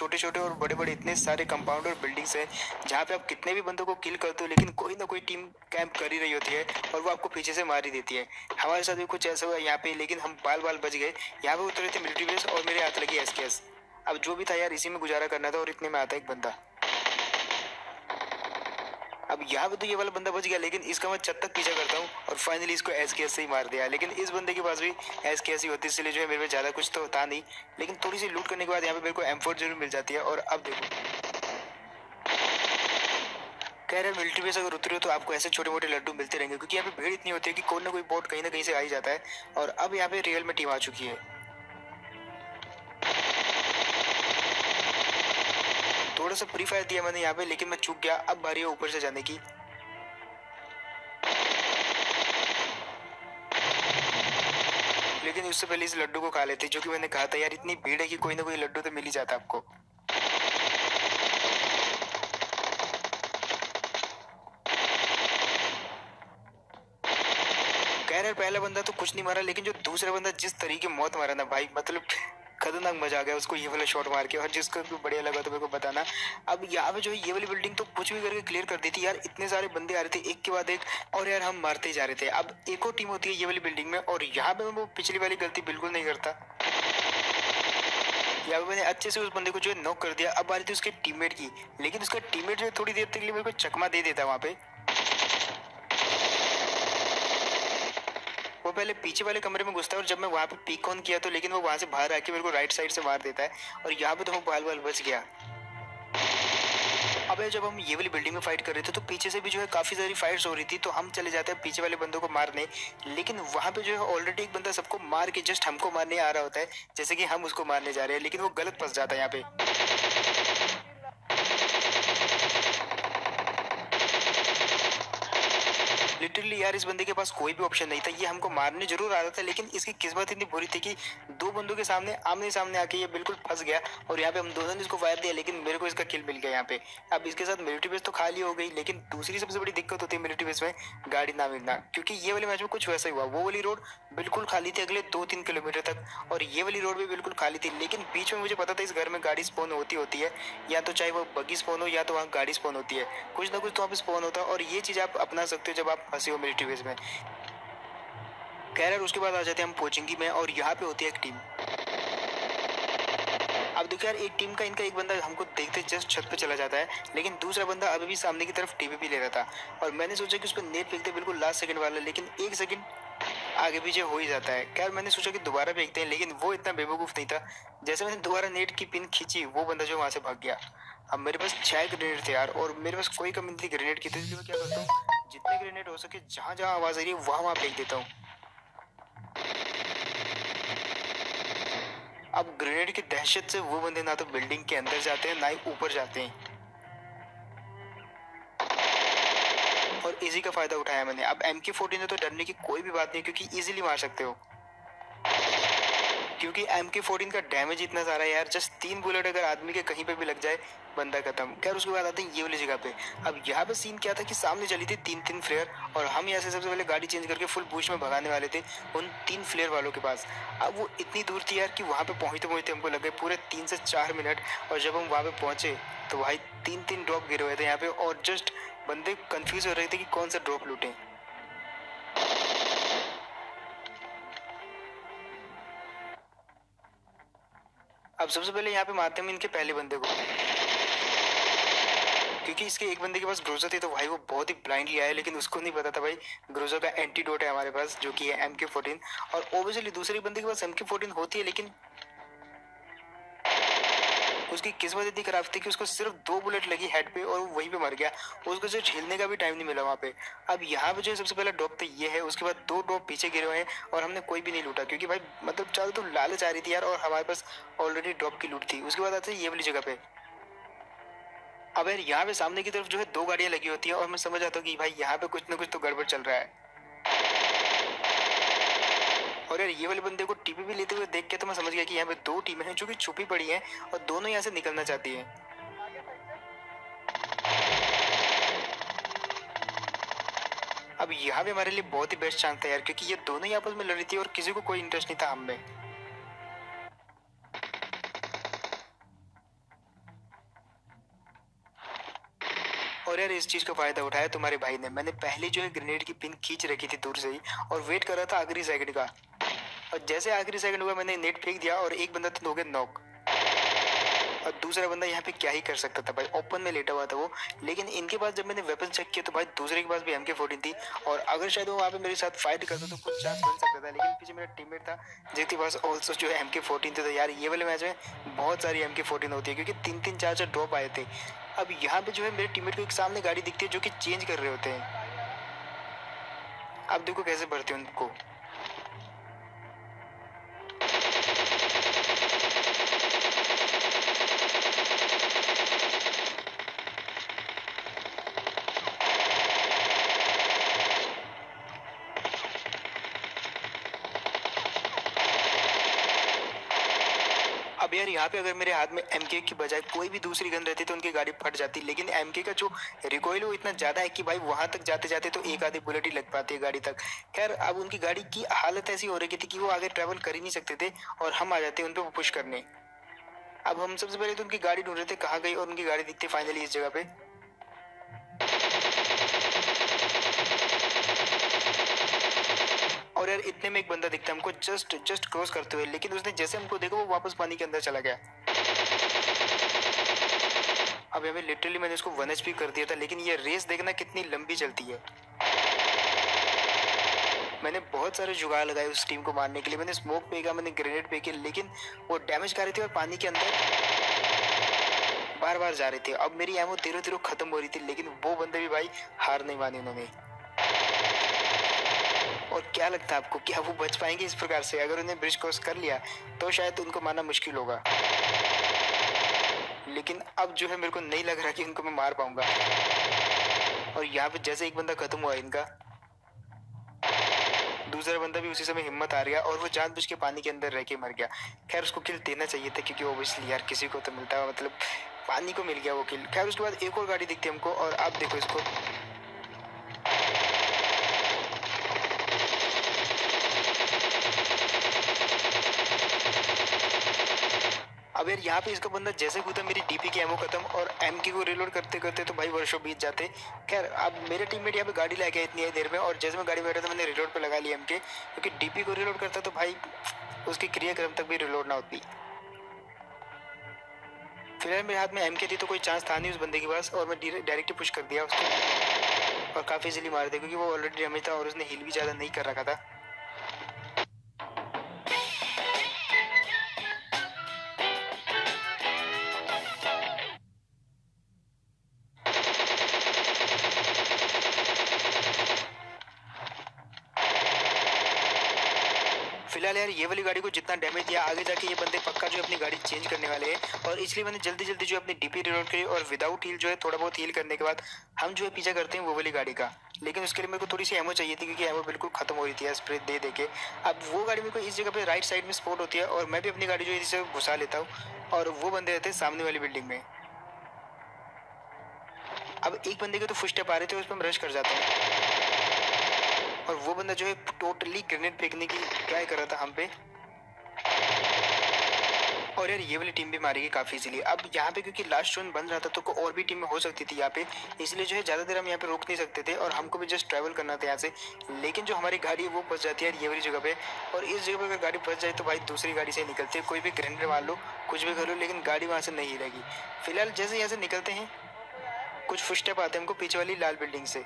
छोटे छोटे और बड़े बड़े इतने सारे कंपाउंड और बिल्डिंग्स हैं जहाँ पे आप कितने भी बंदों को किल करते हो लेकिन कोई ना कोई टीम कैंप कर ही रही होती है और वो आपको पीछे से मार ही देती है। हमारे साथ भी कुछ ऐसा हुआ यहाँ पे, लेकिन हम बाल बाल बच गए। यहाँ पे उतरे थे मिलिट्री बेस और मेरे हाथ लगी एसकेएस। अब जो भी था यार इसी में गुजारा करना था और इतने में आता एक बंदा। अब यहाँ पे तो ये वाला बंदा बच गया, लेकिन इसका मैं छत तक पीछा करता हूँ और फाइनली इसको एसकेएस से ही मार दिया। लेकिन इस बंदे के पास भी एसकेएस ही होती, इसलिए जो है मेरे पे ज्यादा कुछ तो था नहीं। लेकिन थोड़ी सी लूट करने के बाद यहाँ पे मेरे को M4 जरूर मिल जाती है। और अब देखो कह रहे मिलिट्री बेस अगर उतरे हो तो आपको ऐसे छोटे मोटे लड्डू मिलते रहेंगे, क्योंकि यहाँ पे भीड़ इतनी होती है कि कोई ना कोई बोट कहीं ना कहीं से आ ही जाता है। और अब यहाँ पे रियल में टीम आ चुकी है। थोड़ा सा प्री फायर दिया मैंने यहाँ पे, लेकिन मैं चूक गया। अब बारी है ऊपर से जाने की। लेकिन उससे पहले इस लड्डू को खा लेते, जो कि मैंने कहा था यार इतनी भीड़ है कि कोई ना कोई लड्डू तो मिल ही जाता आपको। कह रहे पहला बंदा तो कुछ नहीं मारा, लेकिन जो दूसरा बंदा जिस तरीके मौत मारा ना भाई, मतलब खतरनाक मजा आ गया उसको ये वाला शॉट मार के। और जिसको भी बढ़िया लगा तो मेरे को बताना। अब यहाँ पे जो है ये वाली बिल्डिंग तो कुछ भी करके क्लियर कर दी थी यार। इतने सारे बंदे आ रहे थे एक के बाद एक, और यार हम मारते ही जा रहे थे। अब एक और टीम होती है ये वाली बिल्डिंग में, और यहाँ पे मैं वो पिछली वाली गलती बिल्कुल नहीं करता। यहाँ पे मैंने अच्छे से उस बंदे को जो है नॉक कर दिया। अब आ रही थी उसके टीममेट की, लेकिन उसका टीममेट जो है थोड़ी देर तक के लिए मेरे को चकमा दे देता वहाँ पे। वो पहले पीछे वाले कमरे में घुसता है और जब मैं वहाँ पे पीक ऑन किया तो लेकिन वो वहाँ से बाहर आके मेरे को राइट साइड से मार देता है। और यहाँ पे तो मैं बाल बाल बच गया। अब जब हम ये वाली बिल्डिंग में फाइट कर रहे थे तो पीछे से भी जो है काफी सारी फाइट्स हो रही थी, तो हम चले जाते हैं पीछे वाले बंदों को मारने। लेकिन वहां पे जो है ऑलरेडी एक बंदा सबको मार के जस्ट हमको मारने आ रहा होता है, जैसे कि हम उसको मारने जा रहे हैं, लेकिन वो गलत फंस जाता है यहाँ पे। लिटरली यार इस बंदे के पास कोई भी ऑप्शन नहीं था, ये हमको मारने जरूर आ रहा था, लेकिन इसकी किस्मत इतनी बुरी थी कि दो बंदों के सामने आमने सामने आके ये बिल्कुल फंस गया। और यहाँ पे हम दोनों ने इसको फायर दिया, लेकिन मेरे को इसका किल मिल गया यहाँ पे। अब इसके साथ मिलिट्री बेस तो खाली हो गई, लेकिन दूसरी सबसे बड़ी दिक्कत होती है मिलिट्री बेस में गाड़ी ना मिलना, क्योंकि ये वाले मैच में कुछ वैसा ही हुआ। वो वाली रोड बिल्कुल खाली थी अगले 2-3 किलोमीटर तक, और ये वाली रोड भी बिल्कुल खाली थी। लेकिन बीच में मुझे पता था इस घर में गाड़ी स्पॉन होती है, या तो चाहे वो बगी स्पॉन हो या तो वहाँ गाड़ी स्पॉन होती है, कुछ ना कुछ तो वहाँ पे स्पॉन होता है। और ये चीज आप अपना सकते हो जब आप फंसे हो मिलिट्री बेस में। खैर उसके बाद आ जाते हैं हम पोचिंगी में, और यहाँ पे होती है एक टीम। अब देखो यार एक टीम का इनका एक बंदा हमको देखते जस्ट छत पे चला जाता है, लेकिन दूसरा बंदा अभी भी सामने की तरफ टीपीपी ले रहा था। और मैंने सोचा कि उस पर नेट फेंकते बिल्कुल लास्ट सेकंड वाला, लेकिन एक सेकंड आगे पीछे हो ही जाता है। खैर मैंने सोचा कि दोबारा फेंकते हैं, लेकिन वो इतना बेवकूफ नहीं था। जैसे मैंने दोबारा नेट की पिन खींची, वो बंदा जो वहां से भाग गया। अब मेरे पास 6 ग्रेनेड थे यार, और मेरे पास कोई कमी नहीं थी ग्रेनेड की, तो इसलिए मैं क्या करता हूँ जितने ग्रेनेड हो सके जहां जहां आवाज आ रही है वहां वहां फेंक देता हूँ। अब ग्रेनेड की दहशत से वो बंदे ना तो बिल्डिंग के अंदर जाते हैं ना ही ऊपर जाते हैं, और इसी का फायदा उठाया मैंने। अब MK14 है तो डरने की कोई भी बात नहीं, क्योंकि इजीली मार सकते हो, क्योंकि MK14 का डैमेज इतना सारा है यार। जस्ट 3 बुलेट अगर आदमी के कहीं पे भी लग जाए बंदा खत्म। खैर उसके बाद आते हैं ये वाली जगह पे। अब यहाँ पे सीन क्या था कि सामने चली थी 3-3 फ्लेयर, और हम यहाँ से सबसे पहले गाड़ी चेंज करके फुल बूस्ट में भगाने वाले थे उन 3 फ्लेयर वालों के पास। अब वो इतनी दूर थी यार कि वहाँ पे पहुँचते पहुँचते हमको लग गए पूरे 3 से 4 मिनट। और जब हम वहाँ पे पहुंचे तो भाई 3-3 ड्रॉप गिरे हुए थे यहाँ पे, और जस्ट बंदे कंफ्यूज हो रहे थे कि कौन सा ड्रॉप लूटें। अब सबसे पहले यहाँ पे मारते हैं इनके पहले बंदे को, क्योंकि इसके एक बंदे के पास ग्रोजा थी, तो भाई वो बहुत ही ब्लाइंडली आया, लेकिन उसको नहीं पता था भाई ग्रोजा का एंटीडोट है हमारे पास, जो कि है MK14। और ओबियसली दूसरे बंदे के पास MK14 होती है, लेकिन उसकी किस्मत इतनी खराब थी कि उसको सिर्फ 2 बुलेट लगी हेड पे और वो वहीं पे मर गया। उसको सिर्फ हिलने का भी टाइम नहीं मिला वहाँ पे। अब यहाँ पे जो सबसे पहला ड्रॉप तो ये है, उसके बाद 2 ड्रॉप पीछे गिरे हुए हैं, और हमने कोई भी नहीं लूटा, क्योंकि भाई मतलब चारों तो लालच आ रही थी यार, और हमारे पास ऑलरेडी ड्रॉप की लूट थी। उसके बाद आते हैं ये वाली जगह पे। अब यार यहाँ पे सामने की तरफ जो है 2 गाड़ियां लगी होती है, और मैं समझ आता हूँ कि भाई यहाँ पे कुछ ना कुछ तो गड़बड़ चल रहा है। और यार ये वाले बंदे को टीपीपी लेते हुए देख के तो मैं समझ गया कि यहाँ पे 2 टीमें हैं जो कि छुपी पड़ी हैं, और दोनों यहाँ से निकलना चाहती हैं। अब यहाँ पे हमारे लिए बहुत ही बेस्ट चांस था यार, क्योंकि ये दोनों ही आपस में लड़ रही थी और किसी को कोई इंटरेस्ट नहीं था हम में। और यार इस चीज का फायदा उठाया तुम्हारे भाई ने। मैंने पहले जो है ग्रेनेड की पिन खींच रखी थी दूर से ही और वेट कर रहा था आखिरी सेकंड का। और जैसे आखिरी सेकंड हुआ मैंने नेट फेंक दिया और एक बंदा तो हो गया नॉक। और दूसरा बंदा यहाँ पे क्या ही कर सकता था भाई, ओपन में लेटा हुआ था वो। लेकिन इनके पास जब मैंने वेपन चेक किया तो भाई दूसरे के पास भी MK14 थी और अगर शायद वो वहाँ पे मेरे साथ फाइट करता तो कुछ चांस बन सकता था। लेकिन पीछे मेरा टीममेट था जिसके पास ऑल्सो जो है MK14 थे। तो यार ये वाले मैच में बहुत सारी MK14 होती है क्योंकि 3-3 4-4 ड्रॉप आए थे। अब यहाँ पे जो है मेरे टीममेट को एक सामने गाड़ी दिखती है जो कि चेंज कर रहे होते हैं। अब देखो कैसे भरते हैं उनको। अब यार यहाँ पे अगर मेरे हाथ में MK की बजाय कोई भी दूसरी गन रहती तो उनकी गाड़ी फट जाती। लेकिन MK का जो रिकॉइल वो इतना ज्यादा है कि भाई वहां तक जाते जाते तो एक आधी बुलेट ही लग पाती है गाड़ी तक। खैर अब उनकी गाड़ी की हालत ऐसी हो रही थी कि वो आगे ट्रेवल कर ही नहीं सकते थे और हम आ जाते उन पे पुश करने। अब हम सबसे पहले तो उनकी गाड़ी ढूंढ रहे थे कहाँ गई और उनकी गाड़ी दिखती फाइनली इस जगह पे। और यार इतने में एक बंदा दिखता है हमको जस्ट क्रॉस करते हुए। लेकिन उसने जैसे हमको देखा वो वापस पानी के अंदर चला गया। अब हमें लिटरली मैंने उसको 1 HP कर दिया था। लेकिन ये रेस देखना कितनी लंबी चलती है। मैंने बहुत सारे जुगाड़ लगाए उस टीम को मारने के लिए। मैंने स्मोक फेंका, मैंने ग्रेनेड फेंके, लेकिन वो डैमेज कर रही थी और पानी के अंदर बार बार जा रहे थे। अब मेरी एमो धीरे धीरे खत्म हो रही थी। लेकिन वो बंदे भी भाई हार नहीं मानी उन्होंने। और क्या लगता है आपको क्या वो बच पाएंगे इस प्रकार से? अगर उन्हें ब्रिज क्रॉस कर लिया तो शायद उनको मारना मुश्किल होगा। लेकिन अब जो है मेरे को नहीं लग रहा कि उनको मैं मार पाऊंगा। और यहाँ पे जैसे एक बंदा खत्म हुआ इनका, दूसरा बंदा भी उसी समय हिम्मत आ गया और वो जानबूझ के पानी के अंदर रह के मर गया। खैर उसको किल देना चाहिए था क्योंकि ओब्वियसली यार किसी को तो मिलता है, मतलब पानी को मिल गया वो किल। खैर उसके बाद एक और गाड़ी दिखती है हमको और आप देखो इसको। अब यार यहाँ पे इसका बंदा जैसे कूदा मेरी डीपी की एमो खत्म और MK को रिलोड करते करते तो भाई वर्षों बीत जाते। खैर अब मेरे टीममेट यहाँ पे गाड़ी लेके इतनी देर में और जैसे मैं गाड़ी में बैठा था मैंने रिलोड पे लगा लिया MK, क्योंकि डीपी को रिलोड करता तो भाई उसकी क्रियाक्रम तक भी रिलोड ना होती। फिलहाल मेरे हाथ में MK थी तो कोई चांस था नहीं उस बंदे के पास और मैं डायरेक्टली पुश कर दिया उसको और काफी इजीली मार दिया क्योंकि वो ऑलरेडी डैमेज था और उसने हील भी ज्यादा नहीं कर रखा था। फिलहाल यार ये वाली गाड़ी को जितना डैमेज दिया आगे जाके ये बंदे पक्का जो अपनी गाड़ी चेंज करने वाले हैं और इसलिए मैंने जल्दी जल्दी जो अपनी डीपी रिलोड करी और विदाउट हील जो है थोड़ा बहुत हील करने के बाद हम जो है पीछा करते हैं वो वाली गाड़ी का। लेकिन उसके लिए मेरे को थोड़ी सी एमो चाहिए थी क्योंकि एमो बिल्कुल खत्म हो रही थी स्प्रे दे दे के। अब वो गाड़ी मेरे को इस जगह पे राइट साइड में स्पॉट होती है और मैं भी अपनी गाड़ी जो है इस जगह घुसा लेता हूँ और वो बंदे रहते हैं सामने वाली बिल्डिंग में। अब एक बंदे के तो फुट स्टेप आ रहे थे उस पर मैं रश कर जाता हूँ और वो बंदा जो है टोटली ग्रेनेड फेंकने की ट्राई कर रहा था हम पे। और यार ये वाली टीम भी मारेगी काफी इजीली। अब यहाँ पे क्योंकि लास्ट जोन बन रहा था तो और भी टीम में हो सकती थी यहाँ पे, इसलिए जो है ज्यादा देर हम यहाँ पे रोक नहीं सकते थे और हमको भी जस्ट ट्रैवल करना था यहाँ से। लेकिन जो हमारी गाड़ी है वो फंस जाती है ये वाली जगह पे और इस जगह पे अगर गाड़ी फंस जाए तो भाई दूसरी गाड़ी से निकलते हैं। कोई भी ग्रेनेड मार लो कुछ भी कर लो लेकिन गाड़ी वहां से नहीं रहेगी। फिलहाल जैसे यहाँ से निकलते हैं कुछ फुटस्टेप आते हैं हमको पीछे वाली लाल बिल्डिंग से।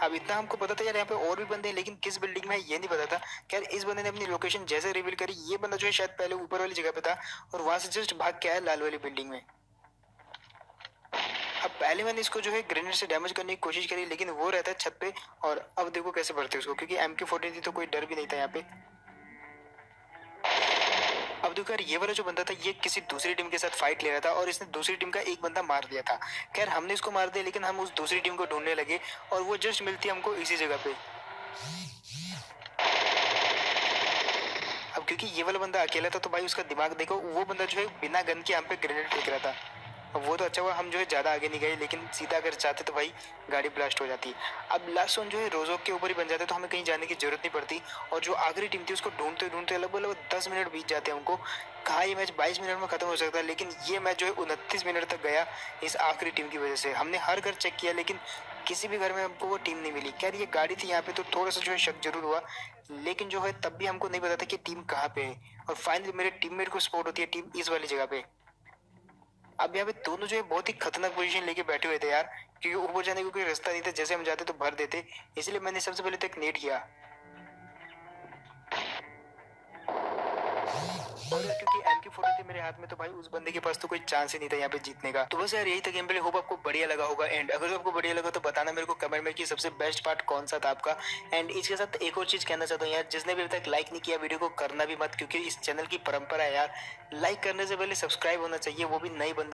अब इतना हमको पता था यार यहाँ पे और भी बंदे हैं लेकिन किस बिल्डिंग में है ये नहीं पता था। खैर इस बंदे ने अपनी लोकेशन जैसे रिवील करी ये बंदा जो है शायद पहले ऊपर वाली जगह पे था और वहां से जस्ट भाग के आया लाल वाली बिल्डिंग में। अब पहले मैंने इसको जो है ग्रेनेड से डैमेज करने की कोशिश करी लेकिन वो रहता है छत पे और अब देखो कैसे भरते उसको क्योंकि MK14 थी तो कोई डर भी नहीं था यहाँ पे। अब देखो यार ये वाला जो बंदा था ये किसी दूसरी टीम के साथ फाइट ले रहा था और इसने दूसरी टीम का एक बंदा मार दिया था। खैर हमने इसको मार दिया लेकिन हम उस दूसरी टीम को ढूंढने लगे और वो जस्ट मिलती है हमको इसी जगह पे। अब क्योंकि ये वाला बंदा अकेला था तो भाई उसका दिमाग देखो, वो बंदा जो है बिना गन के हम पे ग्रेनेड फेंक रहा था। वो तो अच्छा हुआ हम जो है ज़्यादा आगे नहीं गए, लेकिन सीधा अगर जाते तो भाई गाड़ी ब्लास्ट हो जाती। अब लास्ट जोन जो है रोजोक के ऊपर ही बन जाते, तो हमें कहीं जाने की जरूरत नहीं पड़ती। और जो आखिरी टीम थी उसको ढूंढते ढूंढते लगभग लगभग 10 मिनट बीत जाते हैं हमको। कहाँ ये मैच 22 मिनट में खत्म हो सकता है, लेकिन ये मैच जो है 29 मिनट तक गया इस आखिरी टीम की वजह से। हमने हर घर चेक किया लेकिन किसी भी घर में हमको वो टीम नहीं मिली। खैर ये गाड़ी थी यहाँ पे, तो थोड़ा सा जो है शक जरूर हुआ, लेकिन जो है तब भी हमको नहीं पता था कि टीम कहाँ पे है। और फाइनली मेरे टीममेट को स्पॉट होती है टीम इस वाली जगह पे। अब यहाँ पे दोनों जो है बहुत ही खतरनाक पोजीशन लेके बैठे हुए थे यार, क्योंकि ऊपर जाने का कोई रास्ता नहीं था, जैसे हम जाते तो भर देते। इसलिए मैंने सबसे पहले तो एक नेट किया। और क्योंकि MK40 थी मेरे हाथ में, तो भाई उस बंदे के पास तो कोई चांस ही नहीं था यहाँ पे जीतने का। तो बस यार यही था गेम प्ले। होप आपको बढ़िया लगा होगा। एंड अगर आपको बढ़िया लगा तो बताना मेरे को कमेंट में कि सबसे बेस्ट पार्ट कौन सा था आपका। एंड इसके साथ एक और चीज कहना चाहता हूँ यार, जिसने भी अभी तक लाइक नहीं किया वीडियो को करना भी मत, क्योंकि इस चैनल की परंपरा है यार, लाइक करने से पहले सब्सक्राइब होना चाहिए, वो भी नए बंदे